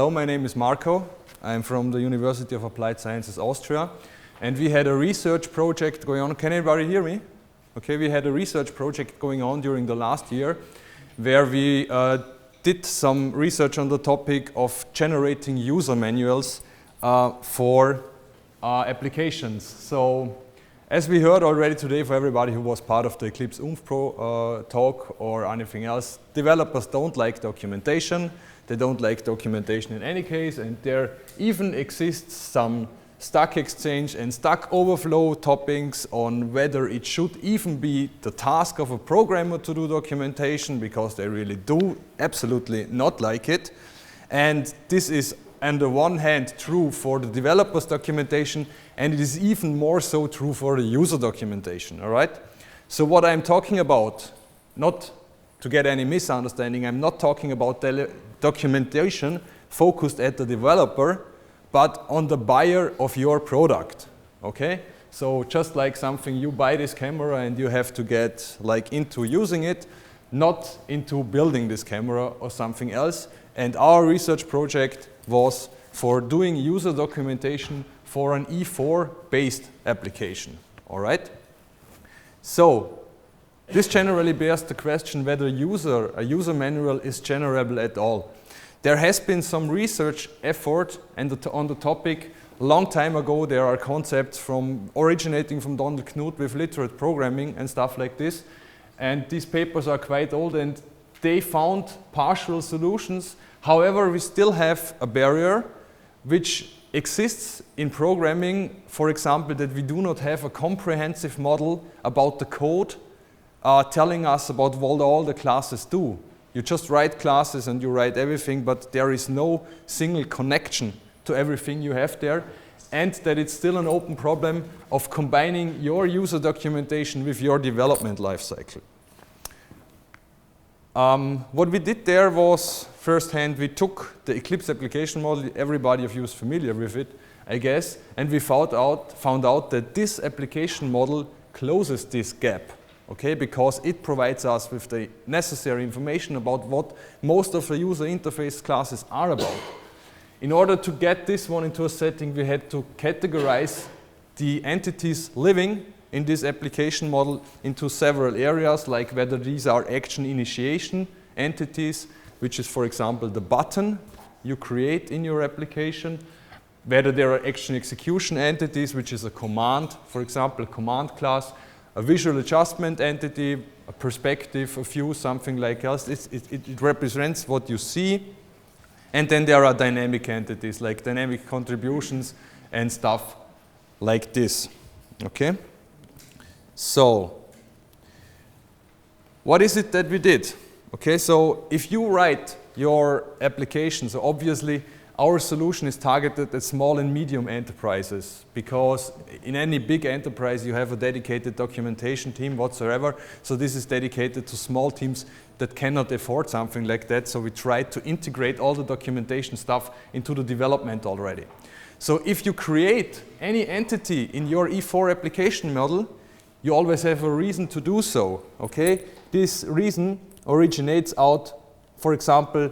Hello, my name is Marco. I'm from the University of Applied Sciences, Austria. And we had a research project going on. Can anybody hear me? Okay, we had a research project going on during the last year where we did some research on the topic of generating user manuals for applications. So, as we heard already today, for everybody who was part of the Eclipse Oomph Pro talk or anything else, developers don't like documentation. They don't like documentation in any case, and there even exists some Stack Exchange and Stack Overflow topics on whether it should even be the task of a programmer to do documentation, because they really do absolutely not like it. And this is on the one hand true for the developer's documentation, and it is even more so true for the user documentation, all right? So what I'm talking about, not to get any misunderstanding, I'm not talking about documentation focused at the developer, but on the buyer of your product, okay? So just like something, you buy this camera and you have to get like into using it, not into building this camera or something else. And our research project was for doing user documentation for an E4 based application, all right? So this generally bears the question whether a user manual is generable at all. There has been some research effort on the topic. A long time ago, there are concepts originating from Donald Knuth with literate programming and stuff like this. And these papers are quite old, and they found partial solutions. However, we still have a barrier which exists in programming, for example, that we do not have a comprehensive model about the code telling us about what all the classes do. You just write classes and you write everything, but there is no single connection to everything you have there, and that it's still an open problem of combining your user documentation with your development lifecycle. What we did there was, firsthand, we took the Eclipse application model. Everybody of you is familiar with it, I guess, and we found out that this application model closes this gap. Okay, because it provides us with the necessary information about what most of the user interface classes are about. In order to get this one into a setting, we had to categorize the entities living in this application model into several areas, like whether these are action initiation entities, which is, for example, the button you create in your application, whether there are action execution entities, which is a command, for example, a command class, a visual adjustment entity, a perspective, a view, something like else. It represents what you see. And then there are dynamic entities, like dynamic contributions and stuff like this. Okay? So, what is it that we did? Okay, so if you write your application, so obviously our solution is targeted at small and medium enterprises, because in any big enterprise you have a dedicated documentation team whatsoever. So this is dedicated to small teams that cannot afford something like that. So we try to integrate all the documentation stuff into the development already. So if you create any entity in your E4 application model, you always have a reason to do so. Okay? This reason originates out, for example,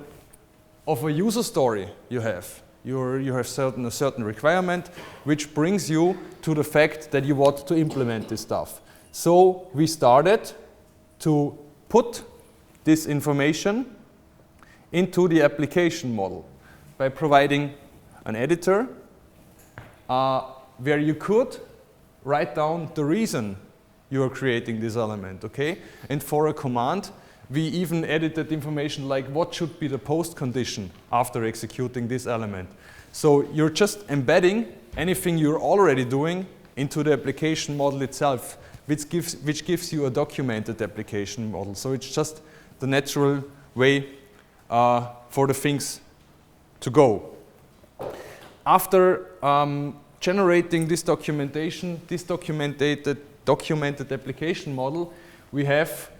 of a user story you have. You have a certain requirement which brings you to the fact that you want to implement this stuff. So we started to put this information into the application model by providing an editor where you could write down the reason you are creating this element, okay? And for a command, we even edited information like what should be the post condition after executing this element. So you're just embedding anything you're already doing into the application model itself, which gives you a documented application model. So it's just the natural way for the things to go. After generating this documentation, this documented application model, we have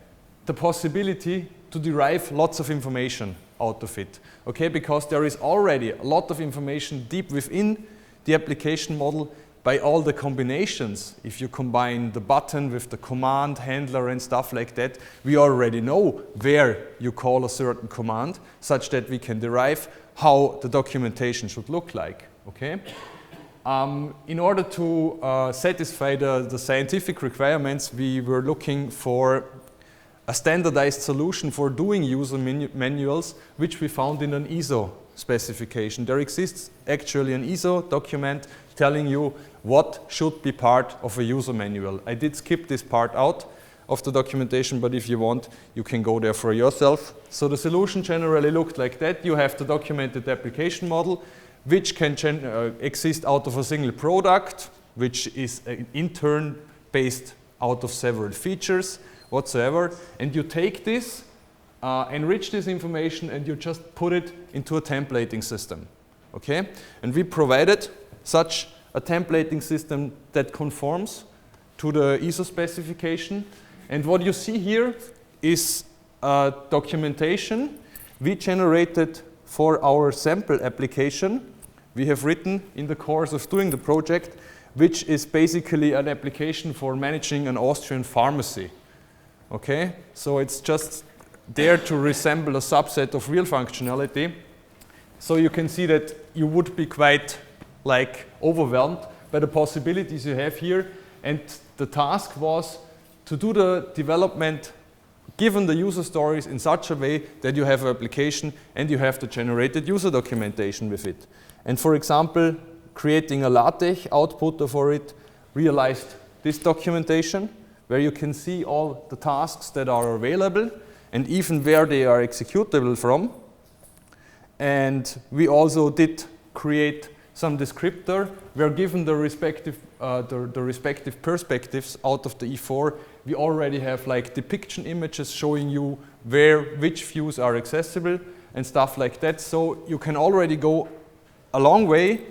the possibility to derive lots of information out of it, okay? Because there is already a lot of information deep within the application model by all the combinations. If you combine the button with the command handler and stuff like that, we already know where you call a certain command, such that we can derive how the documentation should look like, okay? In order to satisfy the scientific requirements, we were looking for a standardized solution for doing user manuals, which we found in an ISO specification. There exists actually an ISO document telling you what should be part of a user manual. I did skip this part out of the documentation, but if you want, you can go there for yourself. So the solution generally looked like that. You have the documented application model, which can exist out of a single product, which is an intern based out of several features whatsoever. And you take this, enrich this information, and you just put it into a templating system. Okay? And we provided such a templating system that conforms to the ISO specification. And what you see here is a documentation we generated for our sample application. We have written in the course of doing the project, which is basically an application for managing an Austrian pharmacy. Okay, so it's just there to resemble a subset of real functionality. So you can see that you would be quite like overwhelmed by the possibilities you have here. And the task was to do the development given the user stories in such a way that you have an application and you have the generated user documentation with it. And for example, creating a LaTeX output for it realized this documentation where you can see all the tasks that are available and even where they are executable from. And we also did create some descriptor where given the respective perspectives out of the E4, we already have like depiction images showing you which views are accessible and stuff like that. So you can already go a long way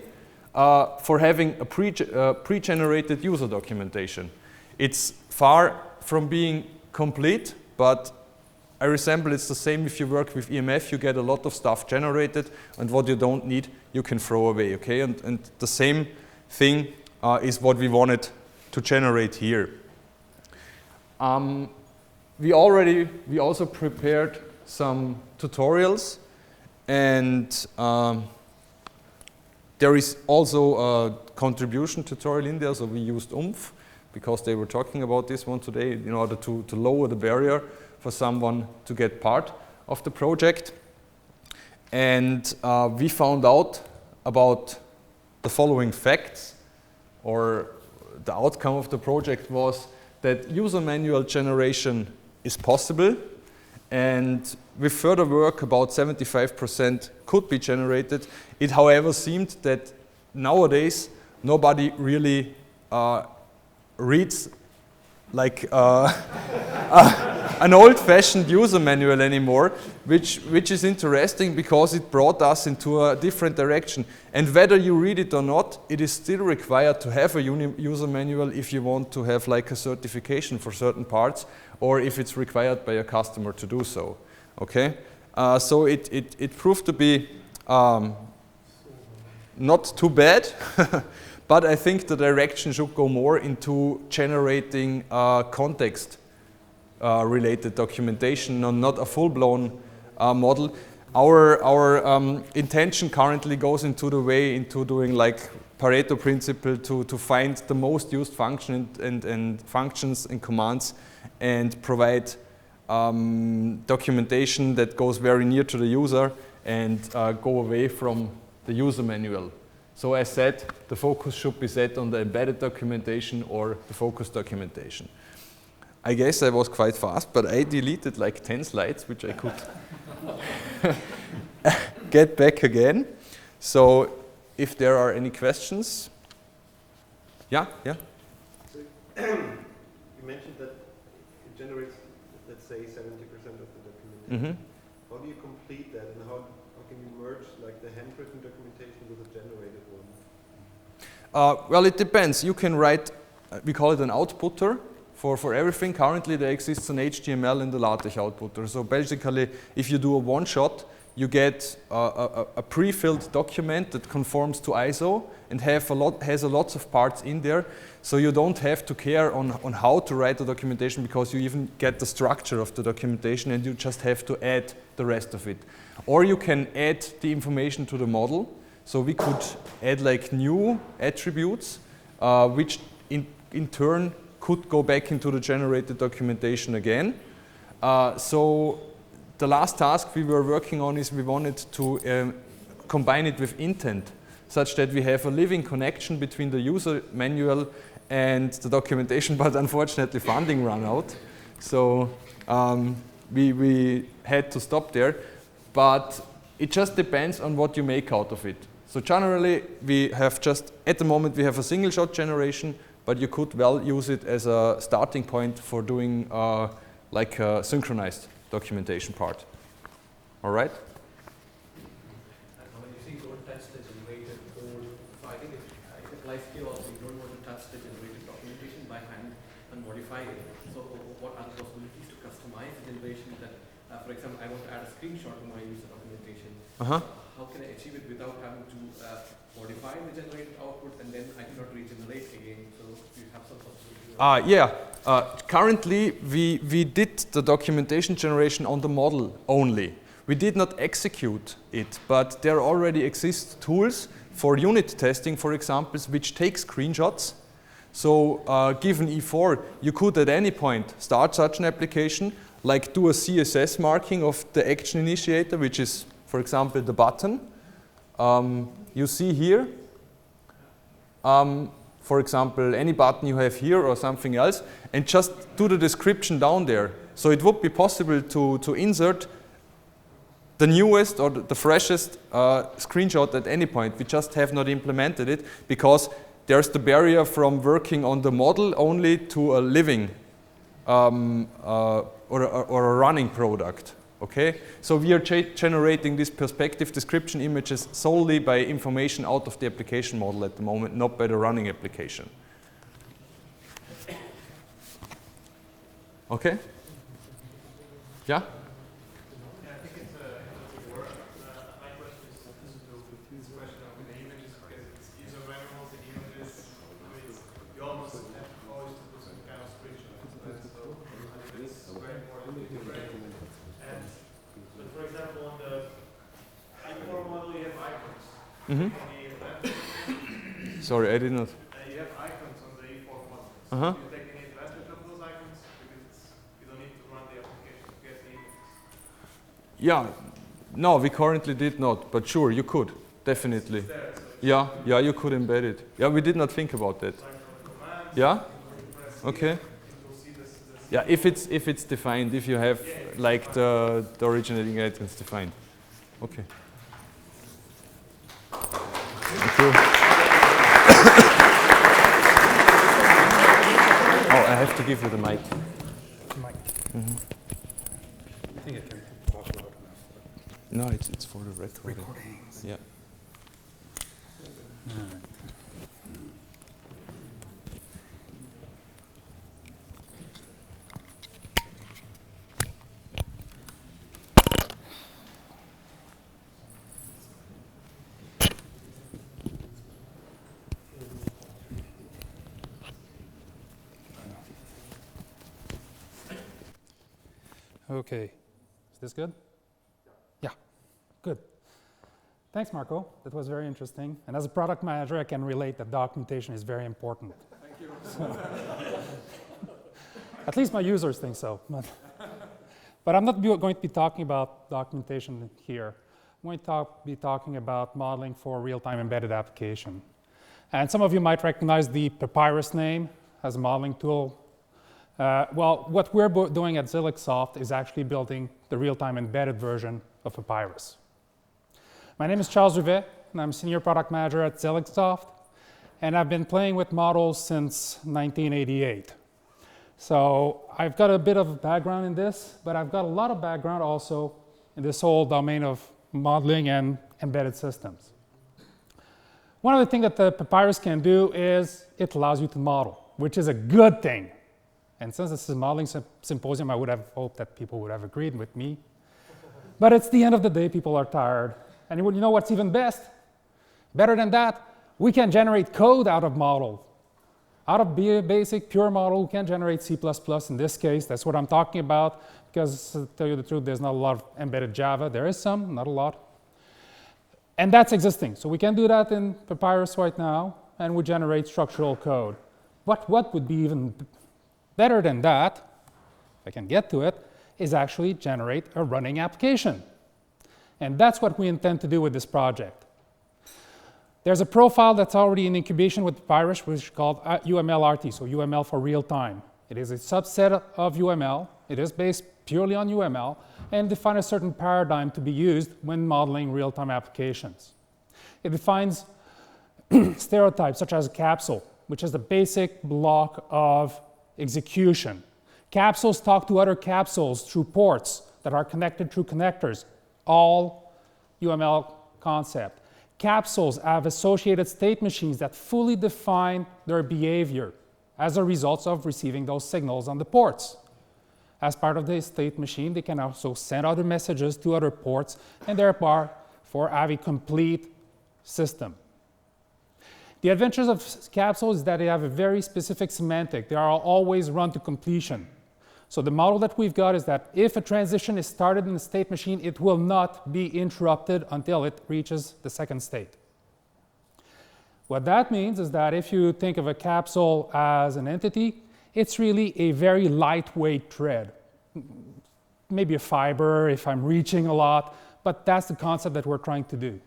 for having a pre-generated user documentation. It's far from being complete, but I resemble it's the same if you work with EMF, you get a lot of stuff generated, and what you don't need, you can throw away, okay? And the same thing is what we wanted to generate here. We also prepared some tutorials, and there is also a contribution tutorial in there, so we used Oomph because they were talking about this one today in order to lower the barrier for someone to get part of the project. And we found out about the following facts, or the outcome of the project was that user manual generation is possible, and with further work about 75% could be generated. It however seemed that nowadays nobody really reads like an old-fashioned user manual anymore, which is interesting because it brought us into a different direction. And whether you read it or not, it is still required to have a user manual if you want to have like a certification for certain parts, or if it's required by a customer to do so. Okay, so it proved to be not too bad. But I think the direction should go more into generating context related documentation, not a full-blown model. Our intention currently goes into doing like Pareto principle to find the most used function and functions and commands and provide documentation that goes very near to the user and go away from the user manual. So as said, the focus should be set on the embedded documentation or the focus documentation. I guess I was quite fast, but I deleted like 10 slides, which I could get back again. So if there are any questions. Yeah? So you mentioned that it generates, let's say, 70% of the documentation. Mm-hmm. How do you complete that, and how can you merge like the handwritten documentation with the generated one? Well, it depends. You can write, we call it an outputter for everything. Currently there exists an HTML and the LaTeX outputter. So basically, if you do a one-shot, you get a pre-filled document that conforms to ISO and has a lots of parts in there. So you don't have to care on how to write the documentation, because you even get the structure of the documentation and you just have to add the rest of it. Or you can add the information to the model. So we could add like new attributes, which in turn could go back into the generated documentation again. So the last task we were working on is we wanted to combine it with intent, such that we have a living connection between the user manual and the documentation, but unfortunately funding ran out. So we had to stop there, but it just depends on what you make out of it. So generally we have at the moment we have a single shot generation, but you could well use it as a starting point for doing like a synchronized documentation part. All right? And when you say don't touch the generated code, so I think it applies here also. You don't want to touch the generated documentation by hand and modify it. So what are the possibilities to customize the generation that, for example, I want to add a screenshot to my user documentation. How can I achieve it without having to modify the generated output and then I cannot regenerate again? So you have some possibility. Yeah. Currently, we did the documentation generation on the model only. We did not execute it, but there already exist tools for unit testing, for example, which take screenshots. So given E4, you could at any point start such an application, like do a CSS marking of the action initiator, which is, for example, the button. You see here, for example, any button you have here or something else, and just do the description down there. So it would be possible to insert the newest or the freshest screenshot at any point. We just have not implemented it because there's the barrier from working on the model only to a living or a running product. Okay, so we are generating these perspective description images solely by information out of the application model at the moment, not by the running application. Okay? Yeah? Yeah, I think it's a work. My question is to this question of the images, because it's user manuals and images. You almost have always to put some kind of screenshot. So I think it's very important to integrate. But for example, on the E4 model, you have icons. Mm-hmm. On the advantage, Sorry, I did not. you have icons on the E4 model. Uh-huh. Do you take any advantage of those icons? Because you don't need to run the application to get the images. Yeah, no, we currently did not, but sure, you could, definitely. It's there, so Yeah, you could embed it. Yeah, we did not think about that. it's like from the commands. Yeah? You press Okay. it, you'll see this. Yeah, if it's defined, if you have like the originating items defined. Okay. Thank you. Oh, I have to give you the mic. Mic. Mm-hmm. I think it can talk loud enough. No, it's for the recording. Recordings. Yeah. Okay, is this good? Yeah, good. Thanks, Marco. That was very interesting. And as a product manager, I can relate that documentation is very important. Thank you. At least my users think so. But I'm not going to be talking about documentation here. I'm going to be talking about modeling for real-time embedded application. And some of you might recognize the Papyrus name as a modeling tool. Well, what we're doing at Zilliqsoft is actually building the real-time embedded version of Papyrus. My name is Charles Rivet, and I'm Senior Product Manager at Zilliqsoft, and I've been playing with models since 1988. So I've got a bit of background in this, but I've got a lot of background also in this whole domain of modeling and embedded systems. One of the things that the Papyrus can do is it allows you to model, which is a good thing. And since this is a modeling symposium, I would have hoped that people would have agreed with me. But it's the end of the day, people are tired. And you know what's even best? Better than that, we can generate code out of models. Out of basic, pure model, we can generate C++. In this case, that's what I'm talking about, because to tell you the truth, there's not a lot of embedded Java. There is some, not a lot. And that's existing. So we can do that in Papyrus right now, and we generate structural code. But what would be even better than that, if I can get to it, is actually generate a running application. And that's what we intend to do with this project. There's a profile that's already in incubation with Papyrus, which is called UML-RT, so UML for real time. It is a subset of UML. It is based purely on UML and defines a certain paradigm to be used when modeling real-time applications. It defines stereotypes such as a capsule, which is the basic block of execution. Capsules talk to other capsules through ports that are connected through connectors, all UML concept. Capsules have associated state machines that fully define their behavior as a result of receiving those signals on the ports. As part of the state machine, they can also send other messages to other ports and therefore have a complete system. The advantages of capsules is that they have a very specific semantic. They are always run to completion. So the model that we've got is that if a transition is started in the state machine, it will not be interrupted until it reaches the second state. What that means is that if you think of a capsule as an entity, it's really a very lightweight thread. Maybe a fiber if I'm reaching a lot, but that's the concept that we're trying to do.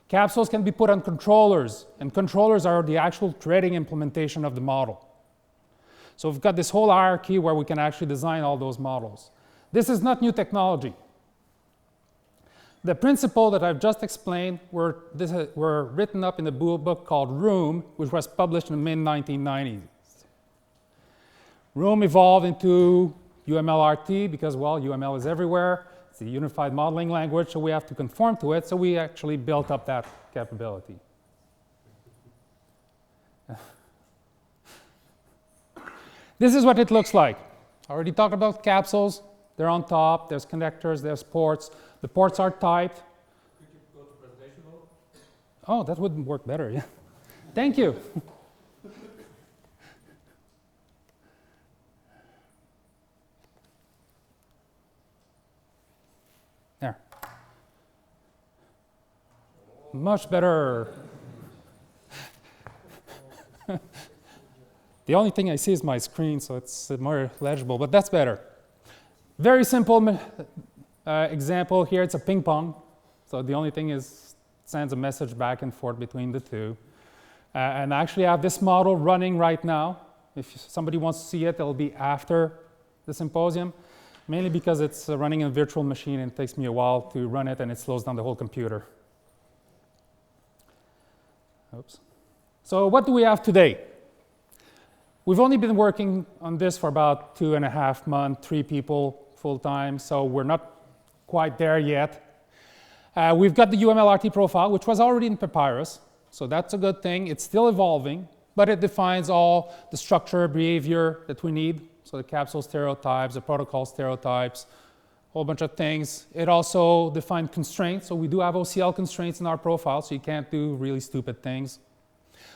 Capsules can be put on controllers, and controllers are the actual threading implementation of the model. So we've got this whole hierarchy where we can actually design all those models. This is not new technology. The principle that I've just explained were written up in a book called Room, which was published in the mid-1990s. Room evolved into UML-RT because, well, UML is everywhere. It's a unified modeling language, so we have to conform to it. So we actually built up that capability. This is what it looks like. I already talked about capsules. They're on top. There's connectors. There's ports. The ports are typed. Could you go to presentation mode? Oh, that would work better, yeah. Thank you. There. Much better. The only thing I see is my screen, so it's more legible, but that's better. Very simple example here. It's a ping pong. So the only thing is it sends a message back and forth between the two. And actually I have this model running right now. If somebody wants to see it, it'll be after the symposium, mainly because it's running in a virtual machine and it takes me a while to run it and it slows down the whole computer. Oops. So what do we have today? We've only been working on this for about 2.5 months, 3 people full-time, so we're not quite there yet. We've got the UML-RT profile, which was already in Papyrus, so that's a good thing. It's still evolving, but it defines all the structure, behavior that we need, so the capsule stereotypes, the protocol stereotypes, a whole bunch of things. It also defined constraints, so we do have OCL constraints in our profile, so you can't do really stupid things,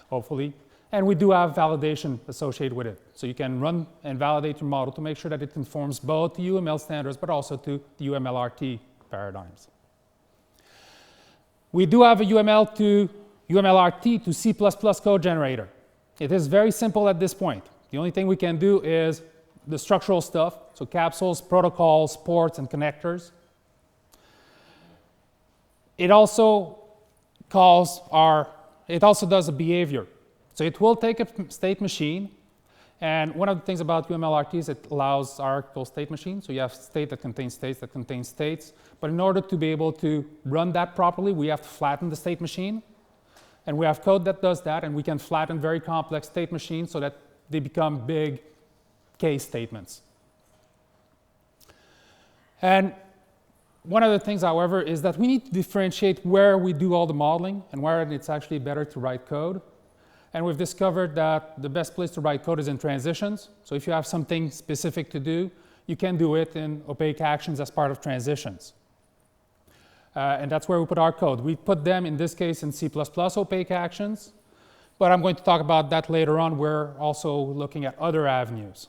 hopefully. And we do have validation associated with it. So you can run and validate your model to make sure that it conforms both to UML standards, but also to the UML-RT paradigms. We do have a UML-RT to C++ code generator. It is very simple at this point. The only thing we can do is the structural stuff, so capsules, protocols, ports, and connectors. It also does a behavior. So it will take a state machine, and one of the things about UML-RT is it allows hierarchical state machine. So you have state that contains states that contains states. But in order to be able to run that properly, we have to flatten the state machine. And we have code that does that, and we can flatten very complex state machines so that they become big case statements. And one of the things, however, is that we need to differentiate where we do all the modeling and where it's actually better to write code. And we've discovered that the best place to write code is in transitions. So if you have something specific to do, you can do it in opaque actions as part of transitions. And that's where we put our code. We put them, in this case, in C++ opaque actions. But I'm going to talk about that later on. We're also looking at other avenues.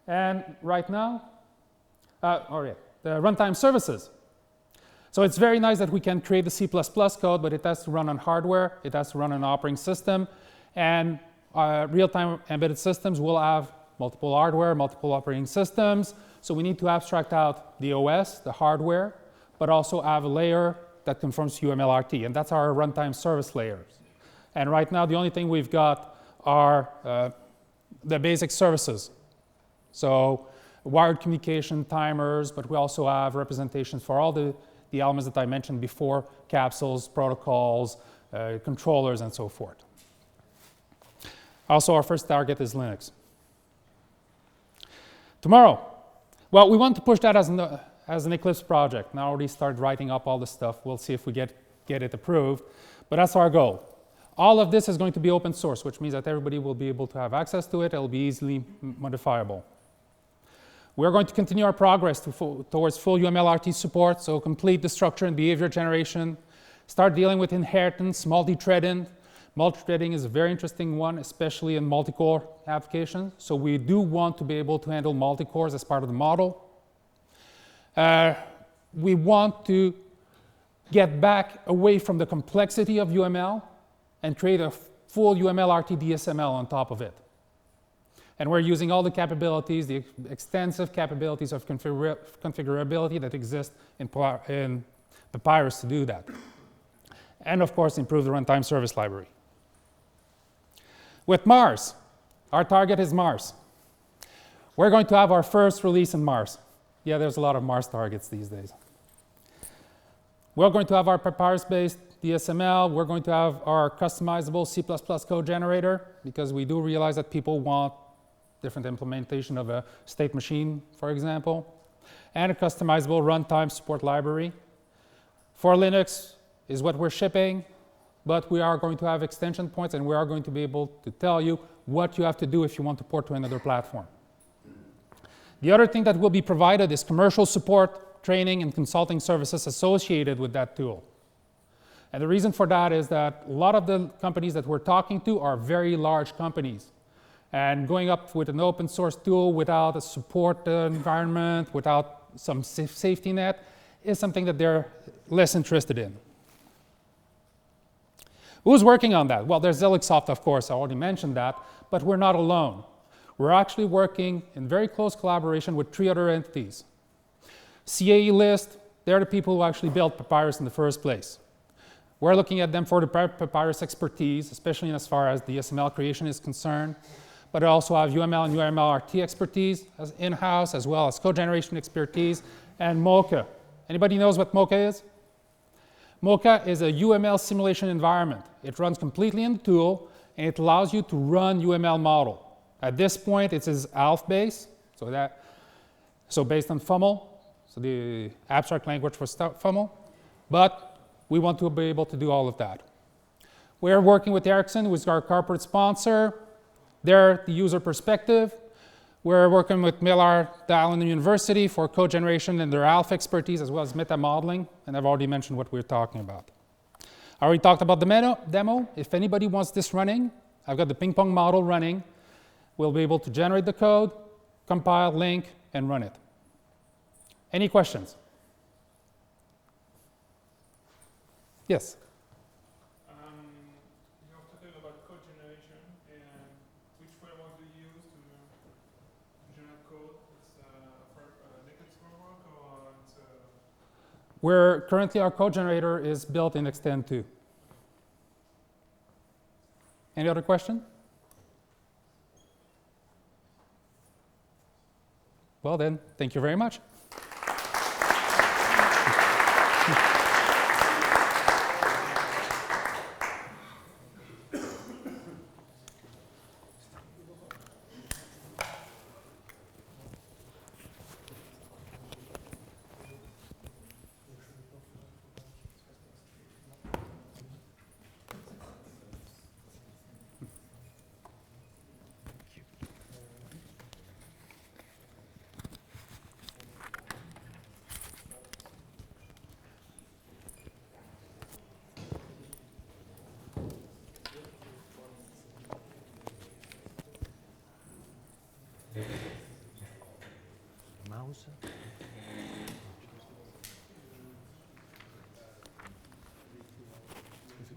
And right now, the runtime services. So it's very nice that we can create the C++ code, but it has to run on hardware. It has to run on an operating system. And real-time embedded systems will have multiple hardware, multiple operating systems. So we need to abstract out the OS, the hardware, but also have a layer that conforms to UMLRT. And that's our runtime service layers. And right now, the only thing we've got are the basic services. So wired communication, timers, but we also have representations for all the elements that I mentioned before, capsules, protocols, controllers, and so forth. Also, our first target is Linux. Tomorrow, well, we want to push that as an Eclipse project. Now I already started writing up all the stuff. We'll see if we get it approved, but that's our goal. All of this is going to be open source, which means that everybody will be able to have access to it. It'll be easily modifiable. We're going to continue our progress towards full UMLRT support, so complete the structure and behavior generation, start dealing with inheritance, multi-threading. Multi-threading is a very interesting one, especially in multi-core applications. So we do want to be able to handle multi-cores as part of the model. We want to get back away from the complexity of UML and create a full UMLRT DSML on top of it. And we're using all the capabilities, the extensive capabilities of configurability that exist in Papyrus to do that. And of course, improve the runtime service library. With Mars, our target is Mars. We're going to have our first release in Mars. Yeah, there's a lot of Mars targets these days. We're going to have our Papyrus-based DSML. We're going to have our customizable C++ code generator, because we do realize that people want different implementation of a state machine, for example, and a customizable runtime support library. For Linux is what we're shipping, but we are going to have extension points, and we are going to be able to tell you what you have to do if you want to port to another platform. The other thing that will be provided is commercial support, training, and consulting services associated with that tool. And the reason for that is that a lot of the companies that we're talking to are very large companies. And going up with an open source tool without a support environment, without some safety net, is something that they're less interested in. Who's working on that? Well, there's Elixsoft, of course, I already mentioned that, but we're not alone. We're actually working in very close collaboration with 3 other entities. CAE List, they're the people who actually built Papyrus in the first place. We're looking at them for the Papyrus expertise, especially as far as the SML creation is concerned, but I also have UML and UMLRT expertise as in-house, as well as code generation expertise, and Mocha. Anybody knows what Mocha is? Mocha is a UML simulation environment. It runs completely in the tool, and it allows you to run UML model. At this point, it is ALF-based, so based on FUML, so the abstract language for FUML, but we want to be able to do all of that. We're working with Ericsson, who is our corporate sponsor. They're the user perspective. We're working with Millard Dallin University for code generation and their ALF expertise, as well as meta modeling, and I've already mentioned what we're talking about. I already talked about the demo. If anybody wants this running, I've got the ping pong model running. We'll be able to generate the code, compile, link, and run it. Any questions? Yes? You have to tell about code generation, and which framework do you use to generate code? It's a Eclipse framework, or it's Currently, our code generator is built in Extend 2. Any other question? Well then, thank you very much.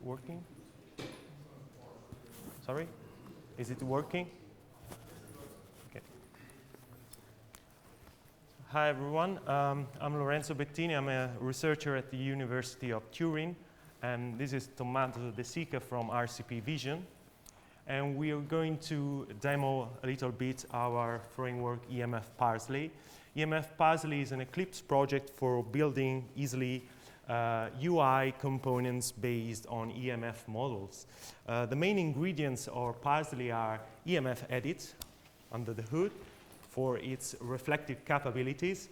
working? Sorry? Is it working? Okay. Hi, everyone. I'm Lorenzo Bettini. I'm a researcher at the University of Turin. And this is Tommaso De Sica from RCP Vision. And we are going to demo a little bit our framework EMF Parsley. EMF Parsley is an Eclipse project for building easily UI components based on EMF models. The main ingredients of Parsley are EMF Edit under the hood for its reflective capabilities.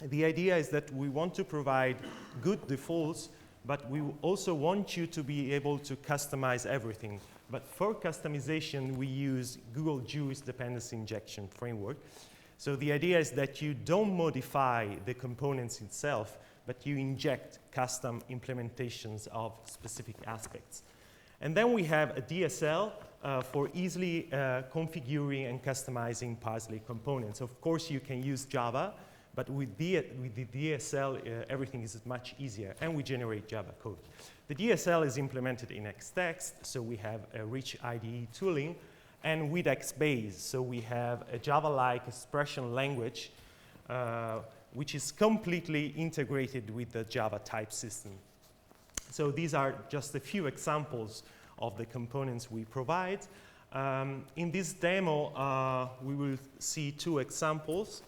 The idea is that we want to provide good defaults, but we also want you to be able to customize everything. But for customization, we use Google GUIS Dependency Injection Framework. So the idea is that you don't modify the components itself, but you inject custom implementations of specific aspects. And then we have a DSL for easily configuring and customizing Parsley components. Of course, you can use Java, but with the DSL, everything is much easier, and we generate Java code. The DSL is implemented in Xtext, so we have a rich IDE tooling, and with Xbase, so we have a Java-like expression language which is completely integrated with the Java type system. So these are just a few examples of the components we provide. In this demo, we will see two examples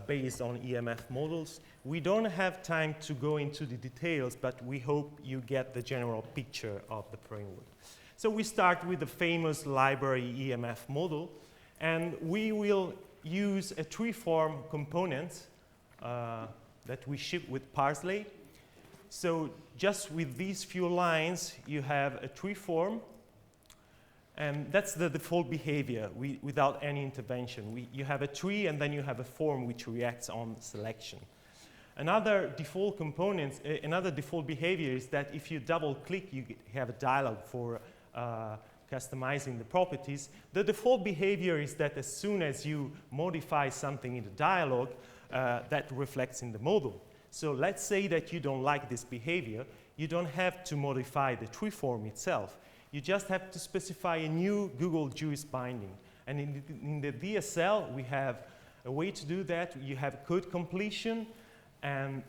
based on EMF models. We don't have time to go into the details, but we hope you get the general picture of the framework. So we start with the famous library EMF model, and we will use a tree-form component that we ship with Parsley. So just with these few lines, you have a tree form, and that's the default behavior without any intervention. You have a tree, and then you have a form which reacts on selection. Another default component, another default behavior is that if you double-click, you have a dialog for customizing the properties. The default behavior is that as soon as you modify something in the dialog, that reflects in the model. So let's say that you don't like this behavior. You don't have to modify the tree form itself. You just have to specify a new Google GUIS binding. And in the DSL, we have a way to do that. You have code completion, and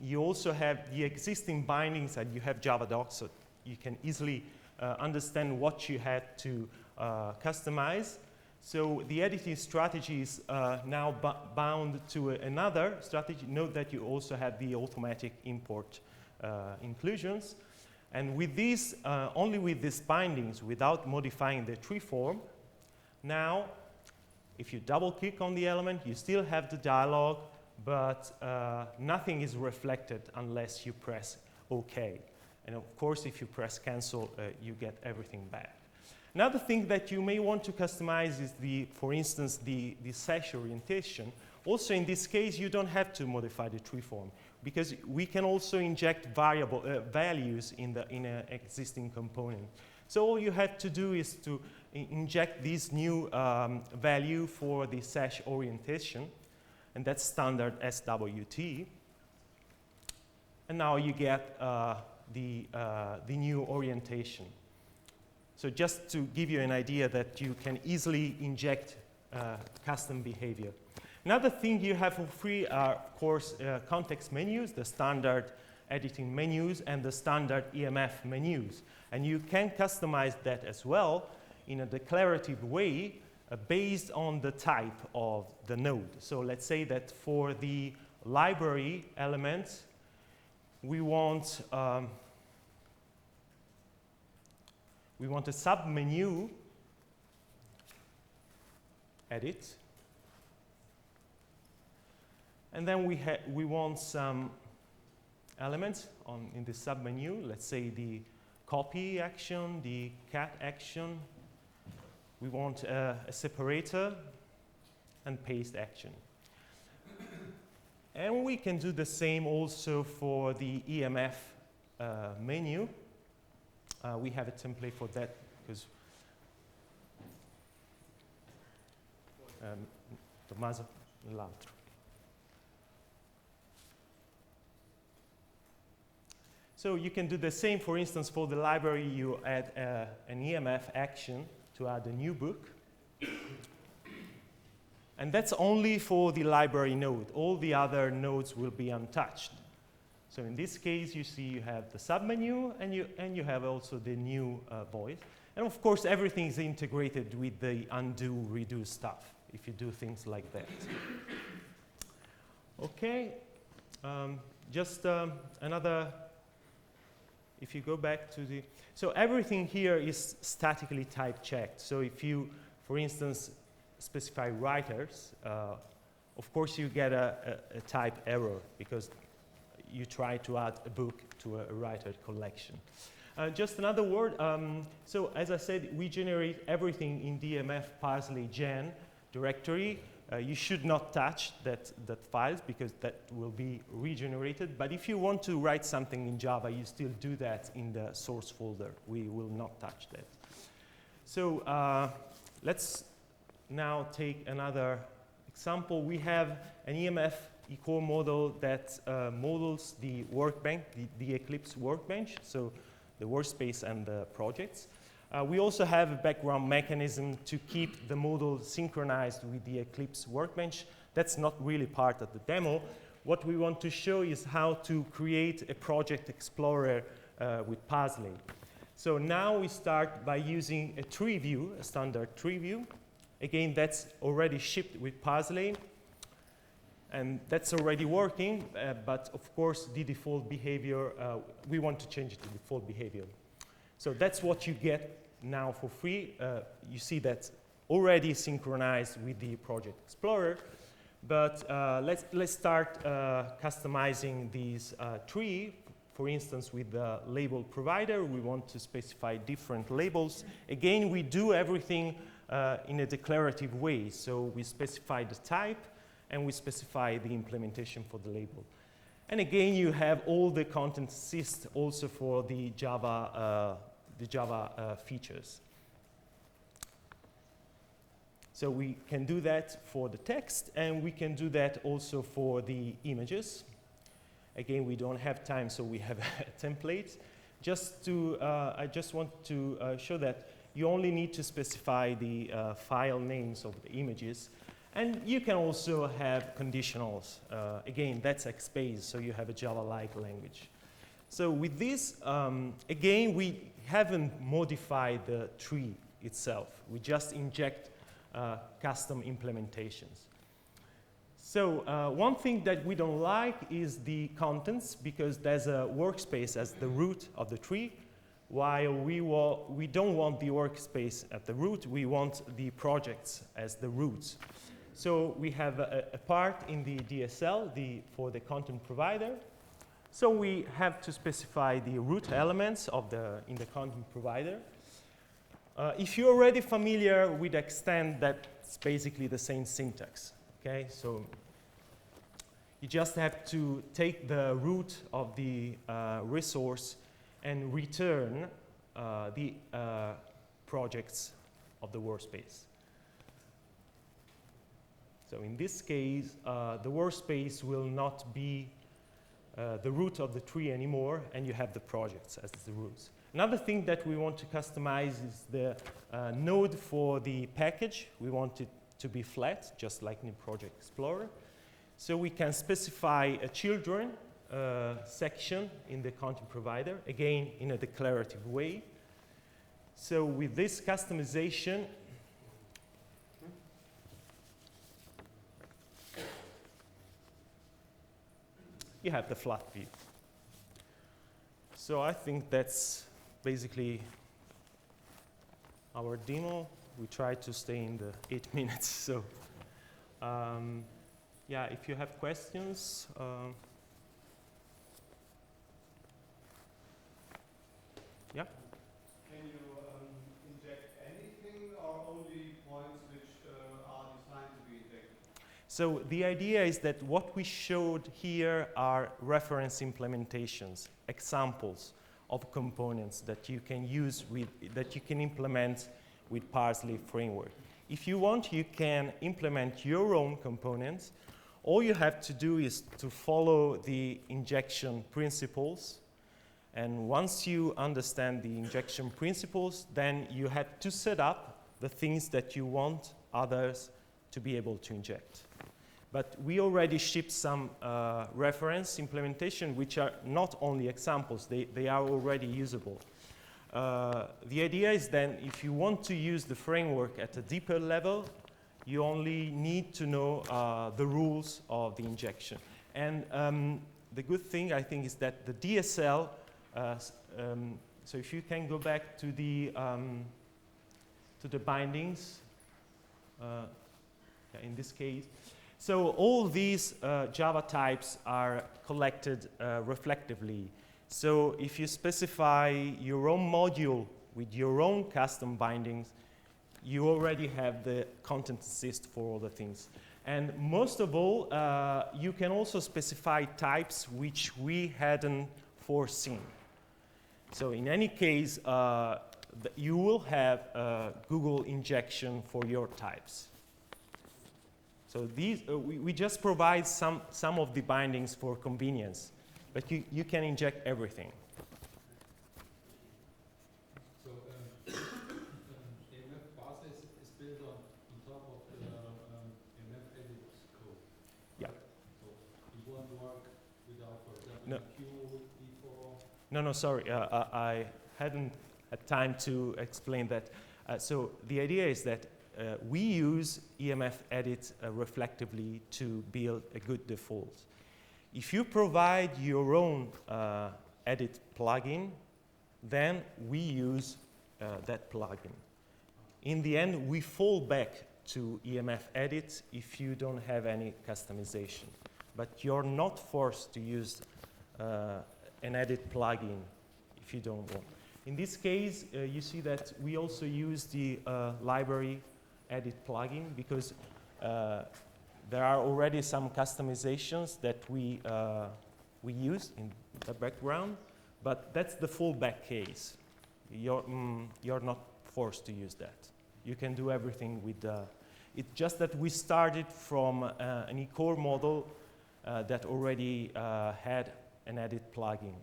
you also have the existing bindings, and you have Javadoc, so you can easily understand what you had to customize. So the editing strategy is now bound to another strategy. Note that you also have the automatic import inclusions. And with these, only with these bindings, without modifying the tree form, now, if you double-click on the element, you still have the dialog, but nothing is reflected unless you press OK. And of course, if you press cancel, you get everything back. Another thing that you may want to customize is, for instance, the sash orientation. Also, in this case, you don't have to modify the tree form, because we can also inject values in an existing component. So all you have to do is to inject this new value for the sash orientation, and that's standard SWT. And now you get the new orientation. So just to give you an idea that you can easily inject custom behavior. Another thing you have for free are, of course, context menus, the standard editing menus, and the standard EMF menus. And you can customize that as well in a declarative way based on the type of the node. So let's say that for the library elements, we want a submenu edit, and then we want some elements in the submenu. Let's say the copy action, the cat action. We want a separator and paste action. And we can do the same also for the EMF menu. We have a template for that because Tommaso, l'altro. So you can do the same, for instance, for the library, you add an EMF action to add a new book. And that's only for the library node. All the other nodes will be untouched. So in this case, you see you have the submenu, and you have also the new voice. And of course, everything is integrated with the undo, redo stuff, if you do things like that. Okay, just another, if you go back to the, so everything here is statically type checked. So if you, for instance, specify writers, of course you get a type error because you try to add a book to a writer collection. Just another word, so as I said, we generate everything in DMF parsley gen directory. You should not touch that files because that will be regenerated. But if you want to write something in Java, you still do that in the source folder. We will not touch that. So let's now take another example. We have an EMF eCore model that models the workbench, the Eclipse workbench, so the workspace and the projects. We also have a background mechanism to keep the model synchronized with the Eclipse workbench. That's not really part of the demo. What we want to show is how to create a project explorer with Parsley. So now we start by using a tree view, a standard tree view. Again, that's already shipped with Parsley. And that's already working, but of course, the default behavior, we want to change it to default behavior. So that's what you get now for free. You see that's already synchronized with the Project Explorer. But let's start customizing these tree. For instance, with the label provider, we want to specify different labels. Again, we do everything in a declarative way. So we specify the type, and we specify the implementation for the label. And again, you have all the content assist also for the Java features. So we can do that for the text, and we can do that also for the images. Again, we don't have time, so we have a template. I just want to show that you only need to specify the file names of the images. And you can also have conditionals. Again, that's XBase, so you have a Java-like language. So with this, again, we haven't modified the tree itself. We just inject custom implementations. So one thing that we don't like is the contents, because there's a workspace as the root of the tree, while we don't want the workspace at the root, we want the projects as the roots. So we have a part in the DSL for the content provider. So we have to specify the root elements in the content provider. If you're already familiar with Extend, that's basically the same syntax. Okay, so you just have to take the root of the resource and return the projects of the workspace. So in this case, the workspace will not be the root of the tree anymore, and you have the projects as the roots. Another thing that we want to customize is the node for the package. We want it to be flat, just like in Project Explorer. So we can specify a children section in the content provider, again, in a declarative way. So with this customization, you have the flat view. So I think that's basically our demo. We try to stay in the 8 minutes. So yeah, if you have questions. Yeah? Can you inject anything or only points which are designed to be injected? So the idea is that what we showed here are reference implementations, examples of components that you can use that you can implement with Parsley framework. If you want, you can implement your own components. All you have to do is to follow the injection principles And once you understand the injection principles, then you have to set up the things that you want others to be able to inject. But we already shipped some reference implementation, which are not only examples, they are already usable. The idea is then, if you want to use the framework at a deeper level, you only need to know the rules of the injection. And the good thing, I think, is that the DSL, so if you can go back to the bindings, in this case, so all these Java types are collected reflectively. So if you specify your own module with your own custom bindings, you already have the content assist for all the things. And most of all, you can also specify types which we hadn't foreseen. So in any case, you will have Google injection for your types. So these, we just provide some of the bindings for convenience, but you can inject everything. So EMF Basis is built on top of the EMF edit code. Yeah. So it won't work without, for example, No. Q, E4. No, sorry, I hadn't had time to explain that. So the idea is that we use EMF edit reflectively to build a good default. If you provide your own edit plugin, then we use that plugin. In the end, we fall back to EMF edit if you don't have any customization. But you're not forced to use an edit plugin if you don't want. In this case, you see that we also use the library edit plugin because there are already some customizations that we use in the background, but that's the fallback case. You're not forced to use that. You can do everything with it's just that we started from an eCore model that already had an edit plugin.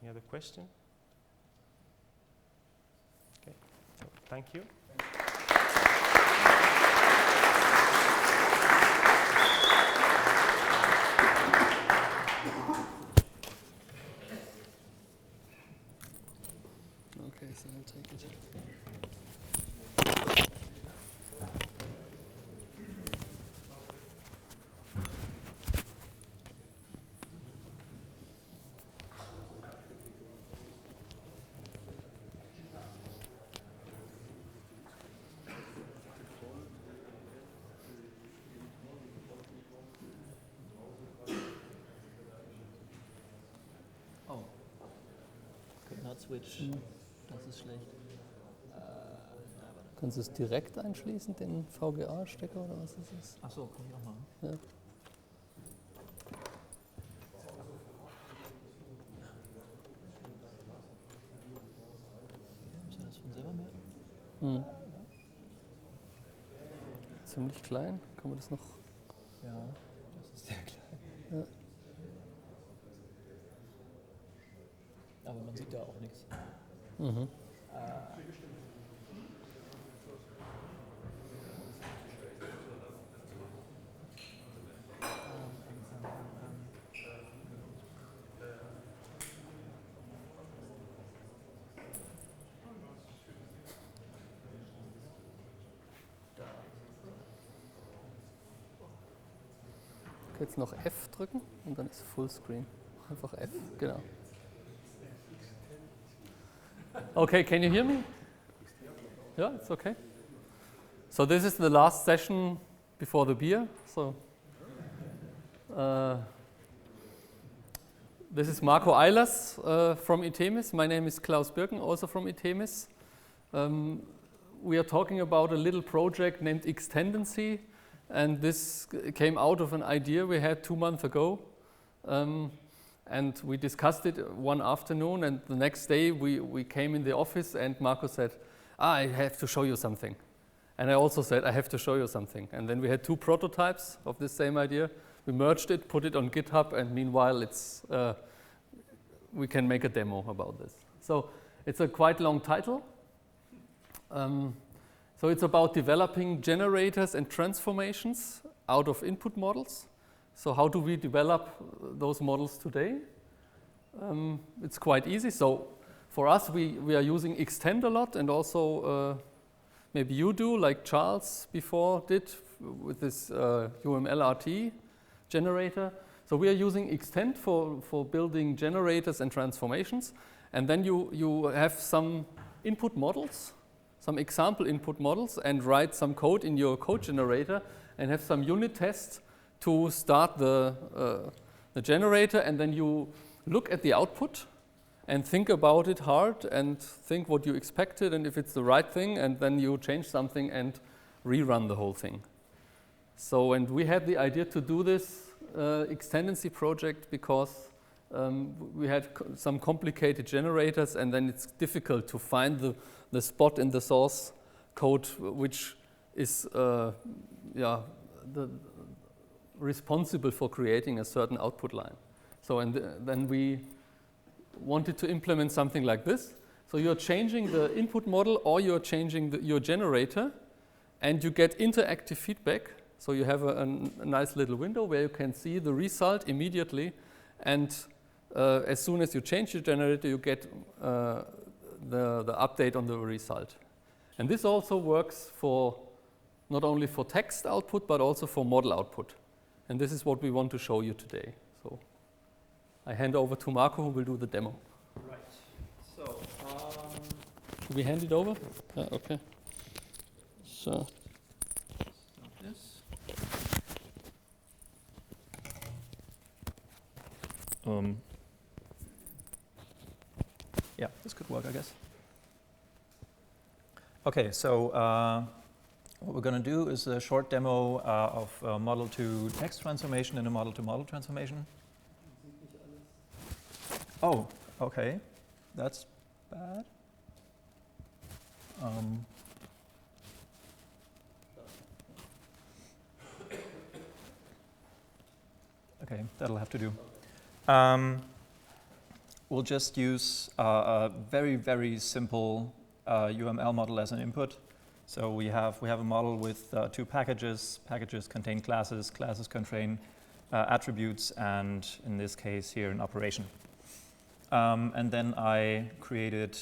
Any other question? Okay, so thank you. Okay, so I'll take it. Oh. Could not switch. Das ist schlecht. Kannst du es direkt einschließen, den VGA-Stecker oder was ist das? Ach so, kann ich auch machen. Ja. Muss er das von selber merken? Hm. Ziemlich klein, kann man das noch? Ja, das ist sehr klein. Ja. Aber man sieht da auch nichts. Mhm. Jetzt noch F drücken und dann ist Fullscreen. Einfach F, genau. Okay, can you hear me? Yeah, it's okay. So this is the last session before the beer. So this is Marco Eilers from ITEMIS. My name is Klaus Birken, also from ITEMIS. We are talking about a little project named Xtendency, and this came out of an idea we had 2 months ago. And we discussed it one afternoon, and the next day we came in the office and Marco said, I have to show you something. And I also said, I have to show you something. And then we had 2 prototypes of this same idea. We merged it, put it on GitHub, and meanwhile we can make a demo about this. So it's a quite long title. So it's about developing generators and transformations out of input models. So how do we develop those models today? It's quite easy. So for us, we are using Extend a lot, and also maybe you do, like Charles before did with this UML-RT generator. So we are using Extend for building generators and transformations. And then you have some input models, some example input models, and write some code in your code generator and have some unit tests to start the generator, and then you look at the output and think about it hard and think what you expected and if it's the right thing, and then you change something and rerun the whole thing. So, and we had the idea to do this extendency project because we had some complicated generators, and then it's difficult to find the spot in the source code which is responsible for creating a certain output line. So, and then we wanted to implement something like this. So you're changing the input model, or you're changing your generator, and you get interactive feedback. So you have a nice little window where you can see the result immediately, and as soon as you change your generator, you get the update on the result. And this also works for not only for text output, but also for model output. And this is what we want to show you today. So I hand over to Marco, who will do the demo. Right. So, Should we hand it over? Okay. So. this. Yeah, this could work, I guess. Okay, so what we're going to do is a short demo of model to text transformation and a model to model transformation. Oh, okay, that's bad. Okay, that'll have to do. We'll just use a very, very simple UML model as an input. So we have a model with 2 packages. Packages contain classes. Classes contain attributes, and in this case here, an operation. And then I created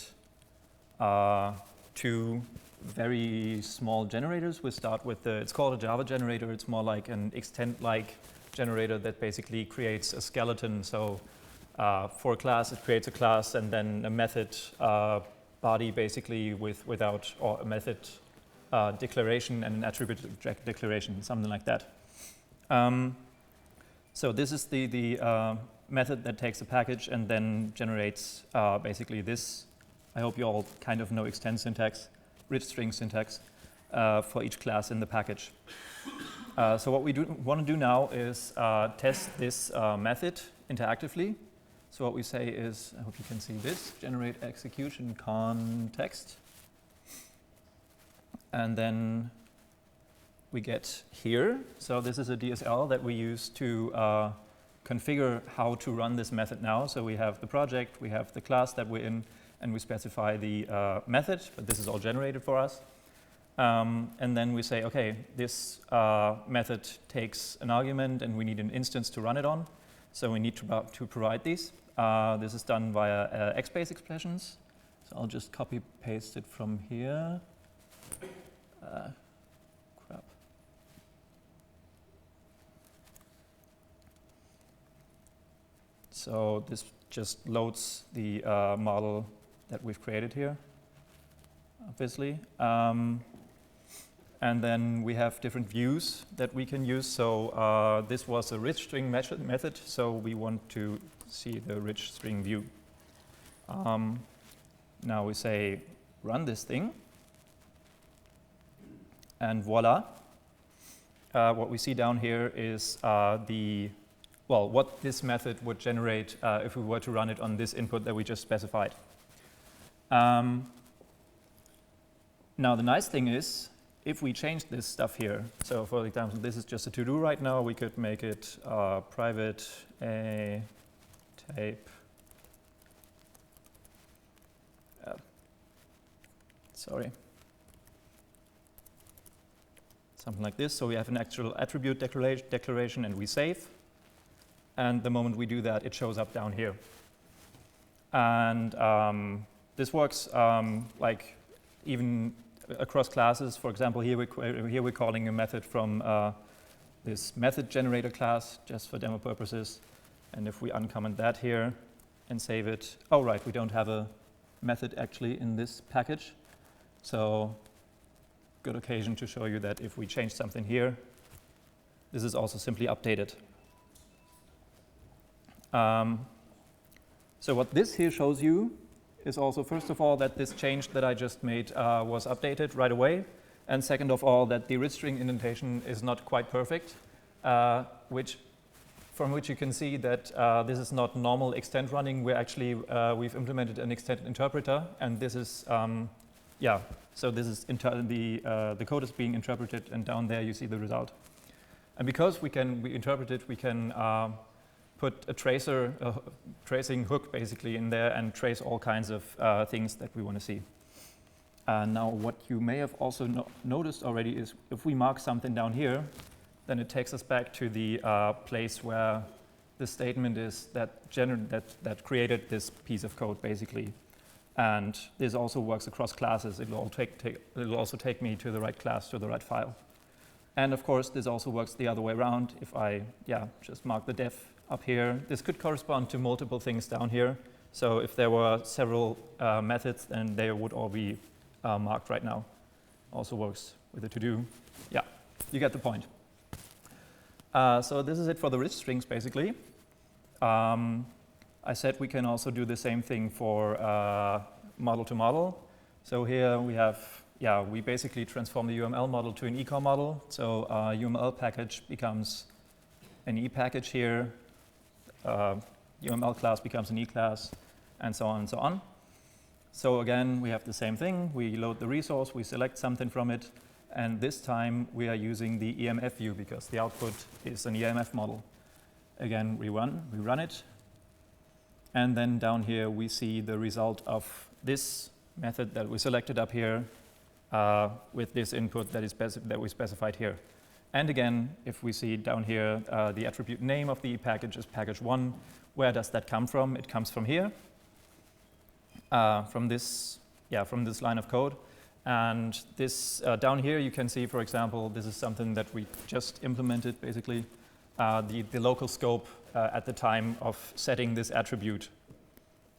2 very small generators. We start with it's called a Java generator. It's more like an extend-like generator that basically creates a skeleton. So for a class, it creates a class and then a method body basically without, or a method declaration and an attribute declaration, something like that. So this is the method that takes a package and then generates basically this. I hope you all kind of know extend syntax, rich string syntax for each class in the package. So what we want to do now is test this method interactively. So what we say is, I hope you can see this, generate execution context. And then we get here. So this is a DSL that we use to configure how to run this method now. So we have the project, we have the class that we're in, and we specify the method, but this is all generated for us. And then we say, okay, this method takes an argument and we need an instance to run it on. So we need to provide these. This is done via XBase expressions. So I'll just copy paste it from here. Crap. So this just loads the model that we've created here, obviously. And then we have different views that we can use. So this was a rich string method, so we want to see the rich string view. Now we say run this thing, and voila. What we see down here is what this method would generate if we were to run it on this input that we just specified. Now the nice thing is, if we change this stuff here, so for example, this is just a to-do right now, we could make it private a tape. Sorry. Something like this. So we have an actual attribute declaration and we save. And the moment we do that, it shows up down here. And this works like even across classes. For example, here we're calling a method from this method generator class, just for demo purposes. And if we uncomment that here and save it, oh right, we don't have a method actually in this package. So good occasion to show you that if we change something here, this is also simply updated. So what this here shows you is also, first of all, that this change that I just made was updated right away. And second of all, that the rich string indentation is not quite perfect, from which you can see that this is not normal extend running. We're actually, we've implemented an extend interpreter, and this is, so this is the code is being interpreted, and down there you see the result. And because we interpret it, we can put a tracing hook basically in there and trace all kinds of things that we want to see. Now what you may have also noticed already is if we mark something down here, then it takes us back to the place where the statement is that created this piece of code basically. And this also works across classes. It'll also take me to the right class, to the right file. And of course, this also works the other way around. If I just mark the def up here, this could correspond to multiple things down here. So if there were several methods, then they would all be marked right now. Also works with the to-do. Yeah, you get the point. So this is it for the rich strings, basically. I said we can also do the same thing for model to model. So here we have, we basically transform the UML model to an eCom model. So UML package becomes an E package here. UML class becomes an E class, and so on and so on. So again, we have the same thing. We load the resource, we select something from it, and this time we are using the EMF view because the output is an EMF model. Again, we run it, and then down here we see the result of this method that we selected up here with this input that we specified here. And again, if we see down here, the attribute name of the package is package1. Where does that come from? It comes from here, from this line of code. And this down here, you can see, for example, this is something that we just implemented, basically. The local scope at the time of setting this attribute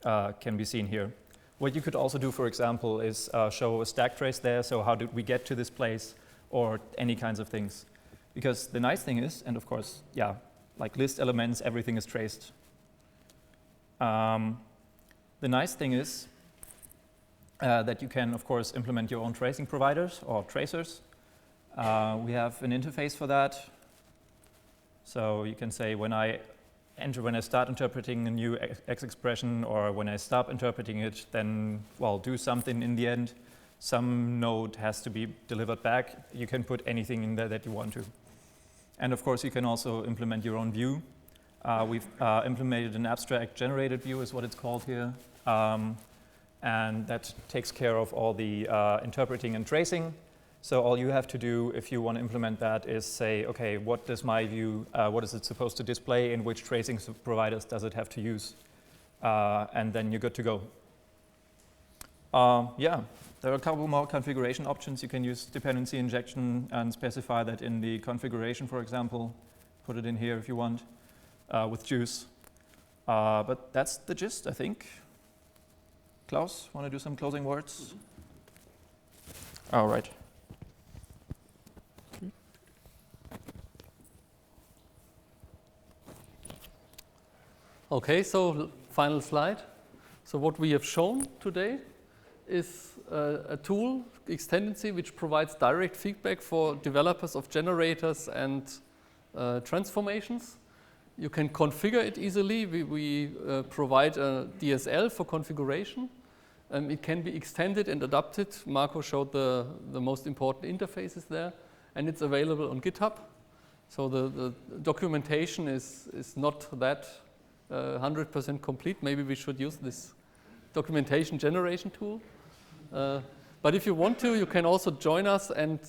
can be seen here. What you could also do, for example, is show a stack trace there. So how did we get to this place, or any kinds of things. Because the nice thing is, and of course, like list elements, everything is traced. The nice thing is that you can, of course, implement your own tracing providers or tracers. We have an interface for that. So you can say when I start interpreting a new X expression, or when I stop interpreting it, then, do something in the end. Some node has to be delivered back. You can put anything in there that you want to. And of course, you can also implement your own view. We've implemented an abstract generated view, is what it's called here. And that takes care of all the interpreting and tracing. So all you have to do if you want to implement that is say, okay, what does my view, what is it supposed to display, and which tracing providers does it have to use? And then you're good to go. There are a couple more configuration options. You can use dependency injection and specify that in the configuration, for example. Put it in here if you want with juice. But that's the gist, I think. Klaus, want to do some closing words? All right. Okay, so final slide. So what we have shown today is a tool, Xtendency, which provides direct feedback for developers of generators and transformations. You can configure it easily. We provide a DSL for configuration. It can be extended and adapted. Marco showed the most important interfaces there, and it's available on GitHub. So the documentation is not that 100% complete. Maybe we should use this documentation generation tool. But if you want to, you can also join us and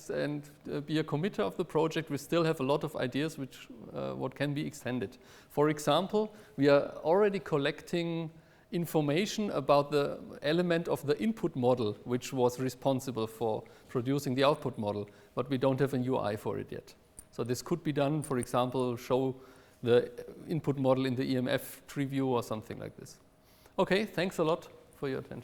be a committer of the project. We still have a lot of ideas which what can be extended. For example, we are already collecting information about the element of the input model which was responsible for producing the output model, but we don't have a UI for it yet. So this could be done, for example, show the input model in the EMF tree view or something like this. Okay, thanks a lot for your attention.